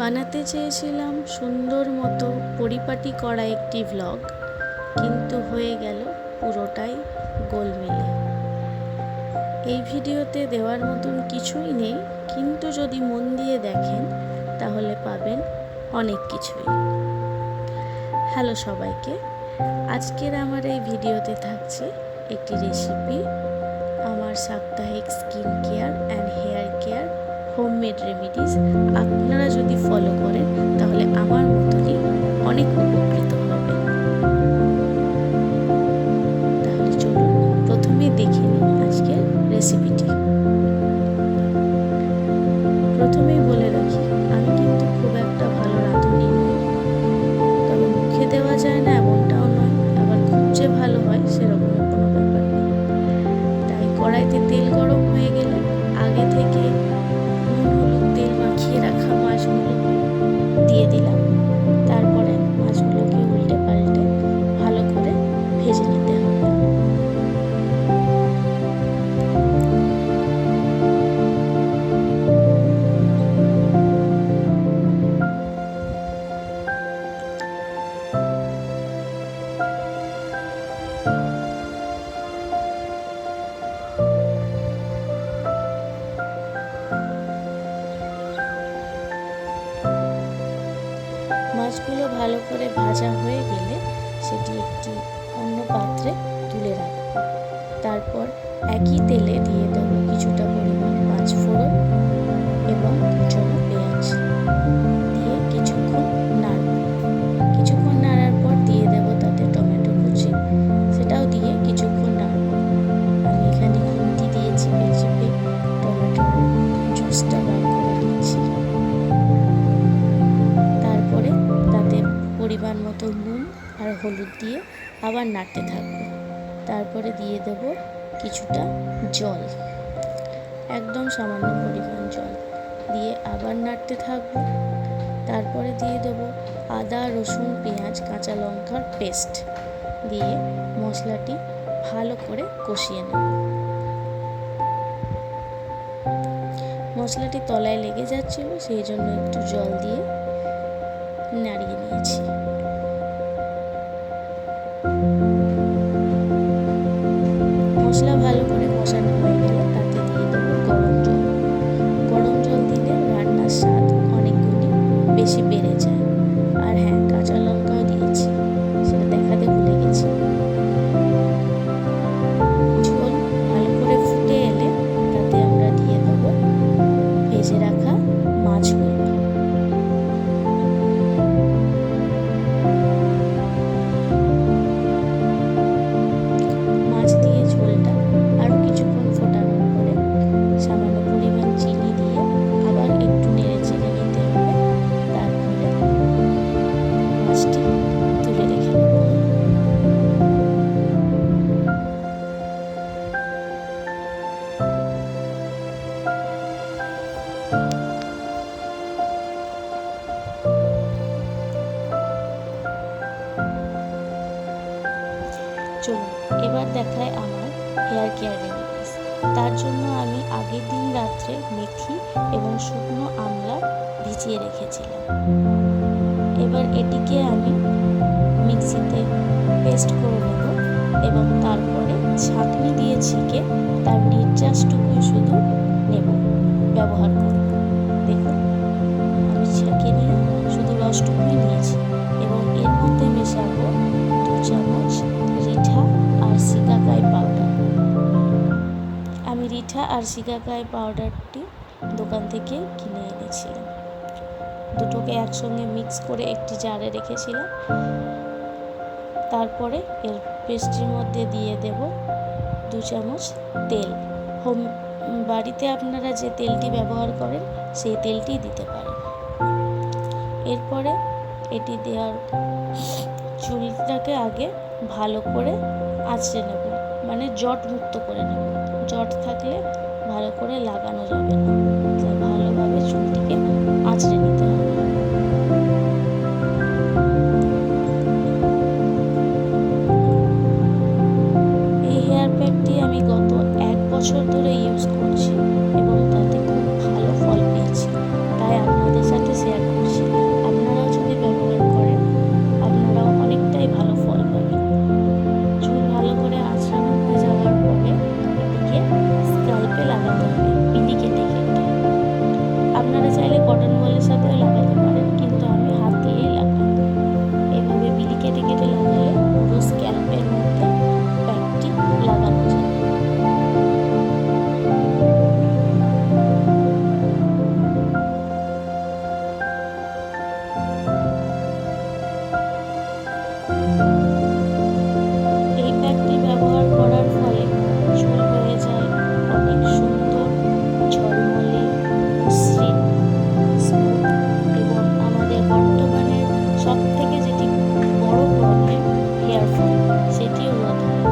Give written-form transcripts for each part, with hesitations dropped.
বানাতে চেয়েছিলাম সুন্দর মতো পরিপাটি করা একটি ভ্লগ, কিন্তু হয়ে গেল পুরোটাই গোলমেলে। এই ভিডিওতে দেওয়ার মতন কিছুই নেই, কিন্তু যদি মন দিয়ে দেখেন তাহলে পাবেন অনেক কিছুই। হ্যালো সবাইকে, আজকের আমার এই ভিডিওতে থাকছে একটি রেসিপি, আমার সাপ্তাহিক skin care and hair care homemade remedies. আপনারা যদি ফলো করেন তাহলে আমার মতনই অনেক উপকৃত হবেন। তাহলে চলুন প্রথমে দেখে নিন আজকের রেসিপিটি। প্রথমেই বলে রাখি, আমি কিন্তু খুব একটা ভালো রাঁধুনি নই, তবে মুখে দেওয়া যায় না এমনটাও নয়, আবার খুব যে ভালো হয় সেরকম কোনো ব্যাপার নেই। তাই কড়াইতে তেল গরম হয়ে গেলে আগে থেকে নুন হলুদ তেল মাখিয়ে রাখা মাছগুলো দিয়ে দিলাম। তারপরে মাছগুলোকে উল্টে পাল্টে ভালো করে ভেজে নিতে হবে। মাছগুলো ভালো করে ভাজা হয়ে গেলে সেটি একটি অন্য পাত্রে তুলে রাখব। তারপর একই তেলে দিয়ে দেবো কিছুটা পরিমাণ পাঁচফোড়ন এবং কুচনো পেঁয়াজ দিয়ে কিছুক্ষণ নাড়ব। কিছুক্ষণ নাড়ার পর দিয়ে দেবো তাতে টমেটো কুচি, সেটাও দিয়ে কিছুক্ষণ নাড়ব। আমি এখানে খুন্তি দিয়ে চিপে চিপে টমেটোর জুসটা বার করে নিচ্ছি। তারপরে তাতে পরিমাণ মতো নুন আর হলুদ দিয়ে আবার নাড়তে থাকবো। তারপরে দিয়ে দেব কিছুটা জল, একদম সামান্য পরিমাণ জল দিয়ে আবার নাড়তে থাকবো। তারপরে দিয়ে দেব আদা রসুন পেঁয়াজ কাঁচা লঙ্কার পেস্ট দিয়ে মশলাটি ভালো করে কষিয়ে নেব। মশলাটি তলায় লেগে যাচ্ছিল, সেই জন্য একটু জল দিয়ে নাড়িয়ে নিয়েছি। মশলা ভালো করে কষানো হয়ে গেলে তাতে দিয়ে দেবো গরম জল। গরম জল দিলে রান্নার স্বাদ অনেকগুলি বেশি বেড়ে যায়। আর হ্যাঁ, কাঁচা লঙ্কাও দিয়েছি, সেটা দেখাতে ভুলে গেছি। ঝোল ভালো করে ফুটে এলে তাতে আমরা দিয়ে দেবো ভেজে রাখা মাছগুলো। মাছ দিয়ে ঝোলটা আরও কিছুক্ষণ ফোটানোর পরে সামান্য পরিমাণ চিনি দিয়ে আবার একটু নেড়ে চেড়ে নিতে হবে। তারপরে মাছটি তুলে রেখে দেবো। চলুন এবার দেখায় আমার হেয়ার কেয়ার রেমেডিস। তার জন্য আমি আগের দিন রাত্রে মেথি এবং শুকনো আমলা ভিজিয়ে রেখেছিলাম। এবার এটিকে আমি মিক্সিতে পেস্ট করে নেব এবং তারপরে ছাঁকনি দিয়ে ছেঁকে তার নির্যাসটুকুই শুধু নেব, ব্যবহার করব। দেখুন, আমি ছেঁকে নিয়ে শুধু রসটুকুই নিয়েছি এবং এর মধ্যে মেশাবো 2 চামচ রিঠা আর সিকাকাই পাউডার। আমি রিঠা আর সিকাকাই পাউডারটি দোকান থেকে কিনে এনেছিলাম। দুটোকে একসঙ্গে মিক্স করে একটি জারে রেখেছিলাম। তারপরে এর পেস্ট্রির মধ্যে দিয়ে দেব 2 চামচ তেল। বাড়িতে আপনারা যে তেলটি ব্যবহার করেন সেই তেলটি দিতে পারেন। এরপরে এটি দেওয়ার চুলটাকে আগে ভালো করে আঁচড়ে নেব, মানে জট মুক্ত করে নেব। জট থাকলে ভালো করে লাগানো যাবে না, তাই ভালোভাবে চুলটিকে আঁচড়ে নিতে হবে। এই হেয়ার প্যাকটি আমি গত 1 বছর ধরে ইউজ করছি এবং তাতে খুব ভালো ফল পেয়েছি, তাই আপনাদের সাথে শেয়ার করছি। আপনারা চাইলে কটন বলের সাথেও লাগাতে পারেন, কিন্তু আমি হাত দিয়েই লাগাই। এভাবে বিলি কেটে কেটে লাগালে পুরো স্ক্যাল্পের মধ্যে প্যাকটি লাগানো যায়। এই প্যাকটি ব্যবহার করার ফলে চুল হয়ে যায় অনেক সুন্দর, ঝলমলে, মসৃণ, স্মুথ এবং আমাদের বর্তমানের সবথেকে যেটি বড় প্রবলেম হেয়ার ফল, সেটিও রোধ হয়।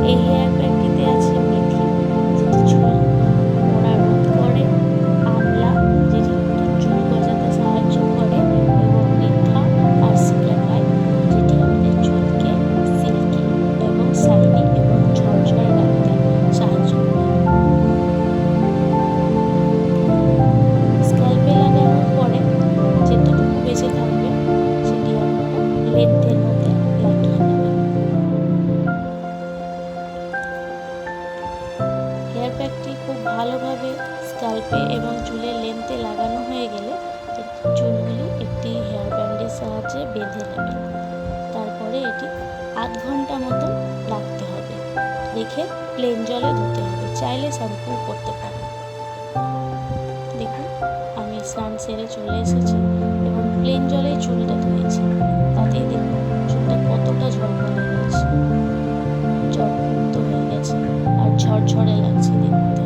এই হেয়ার প্যাকটিতে আছে মেথি, যেটি চুল পড়া রোধ করে, আমলা, যেটি নতুন চুল গজাতে সাহায্য করে, এবং রিঠা আর সিকাকাই, যেটি আমাদের চুলকে সিল্কি এবং শাইনি এবং ঝরঝরে রাখতে সাহায্য করে। স্ক্যাল্পে লাগানোর পরে যেটুকু বেঁচে থাকবে সেটি আপনারা লেন্থের মধ্যে লাগিয়ে নেবেন। হেয়ার প্যাকটি খুব ভালোভাবে স্ক্যাল্পে এবং চুলের লেন্থে লাগানো হয়ে গেলে চুলগুলি একটি হেয়ার ব্যান্ডের সাহায্যে বেঁধে নেবেন। তারপরে এটি আধ ঘন্টা মতো রাখতে হবে, রেখে প্লেন জলে ধুতে হবে। চাইলে শ্যাম্পু করতে পারেন। দেখুন, আমি স্নান সেরে চলে এসেছি এবং প্লেন জলে চুলটা ধুয়েছি। তাতেই দেখুন চুলটা কতটা ঝলমলে হয়েছে, জলমুক্ত হয়ে গেছে আর ঝরঝরে লাগছে দেখতে।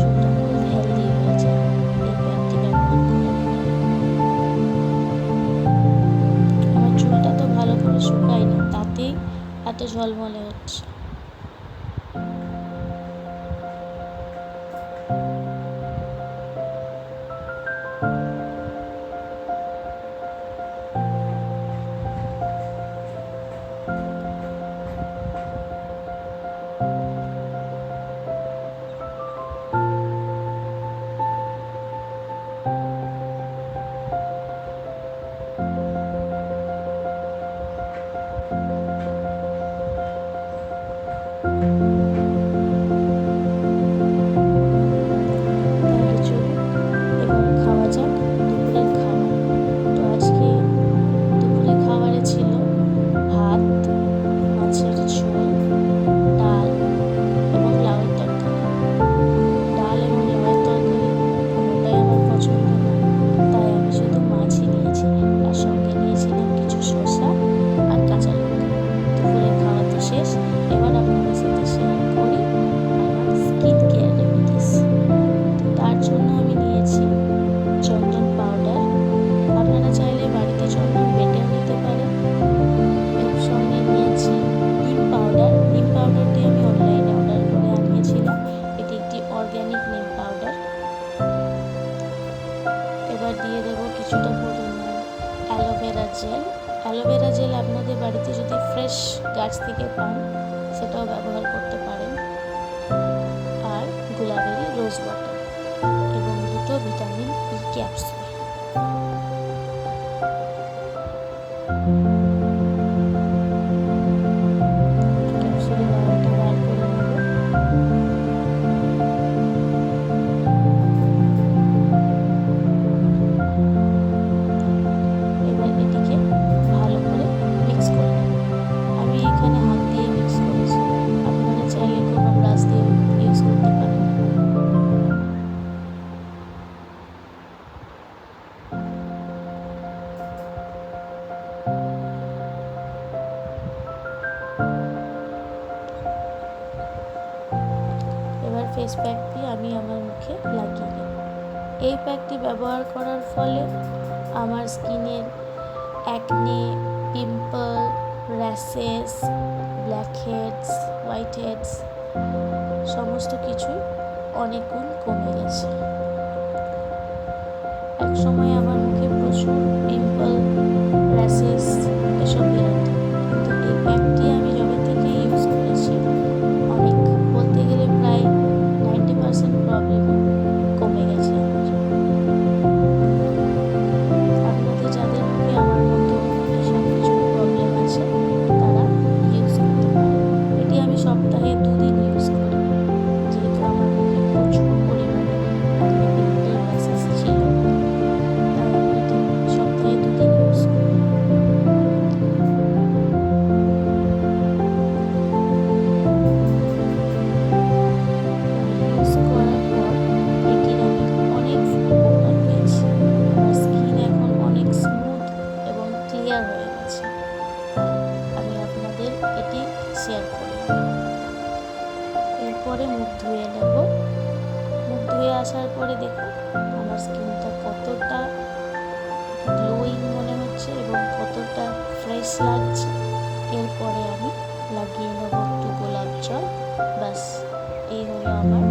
চুলটা খুব হেলদি হয়েছে এই প্যাকটি ব্যবহার করার ফলে। আমার চুলটা তো ভালো করে শুকায়নি, তাতেই এত ঝলমলে হচ্ছে। তাহলে চলুন এবার খাওয়া যাক দুপুরের খাবার। তো আজকে দুপুরে খাবারে ছিল ভাত, মাছের ঝোল, ডাল এবং লাউয়ের তরকারি। ডাল এবং লাউয়ের তরকারি কোনোটাই আমার পছন্দ না, তাই আমি শুধু মাছই নিয়েছি, আর সঙ্গে নিয়েছিলাম কিছু শসা আর কাঁচা লঙ্কা। দুপুরের খাওয়া তো শেষ, এবার আপনাদের সাথে শেয়ার করি আমার স্কিন কেয়ার রেমেডিস। তার জন্য আমি নিয়েছি চন্দন পাউডার। আপনারা চাইলে বাড়িতে চন্দন বেটেও নিতে পারেন। এর সঙ্গে নিয়েছি নিম পাউডার। নিম পাউডারটি আমি অনলাইনে অর্ডার করে আনিয়েছিলাম। এটি একটি অর্গ্যানিক নিম পাউডার। এবার দিয়ে দেবো কিছুটা পরিমাণ অ্যালোভেরা জেল। অ্যালোভেরা জেল আপনাদের বাড়িতে যদি ফ্রেশ গাছ থেকে পান সেটাও ব্যবহার করতে পারেন। আর গুলাবেরি রোজ ওয়াটার এবং দুটো ভিটামিন ই ক্যাপসুল। ক্যাপসুলের অয়েলটা বার করে নেব। এবার এটিকে ভালো করে মিক্স করে নেব। আমি এখানে হাত দিয়ে মিক্স করেছি, আপনারা চাইলে কোনো ব্রাশ দিয়ে ইউজ করতে পারেন। এবার ফেস প্যাকটি আমি আমার মুখে লাগিয়ে নেব। এই প্যাকটি ব্যবহার করার ফলে আমার স্কিনের acne, pimple, rashes, blackheads, whiteheads সমস্ত কিছুই অনেক গুণ কমে গেছে। এক সময় আমার মুখে প্রচুর পিম্পল, র্যাশেস এসব বেরোতো, কিন্তু এই প্যাকটি আমি যবে থেকে ইউজ করেছি অনেক, বলতে গেলে প্রায় 90% প্রবলেম কমে গেছে আমার। আপনাদের যাদের মুখে আমার মতো এইসব কিছু প্রবলেম আছে তারা ইউজ করতে পারে। এটি আমি সপ্তাহে 2 দিন ইউজ করি, যেহেতু আমার মুখে ধুয়ে আসার পরে দেখো আমার স্কিনটা কতটা গ্লোয়িং মনে হচ্ছে এবং কতটা ফ্রেশ লাগছে। এরপরে আমি লাগিয়ে নেব একটু গোলাপ জল। ব্যাস এই হলো আমার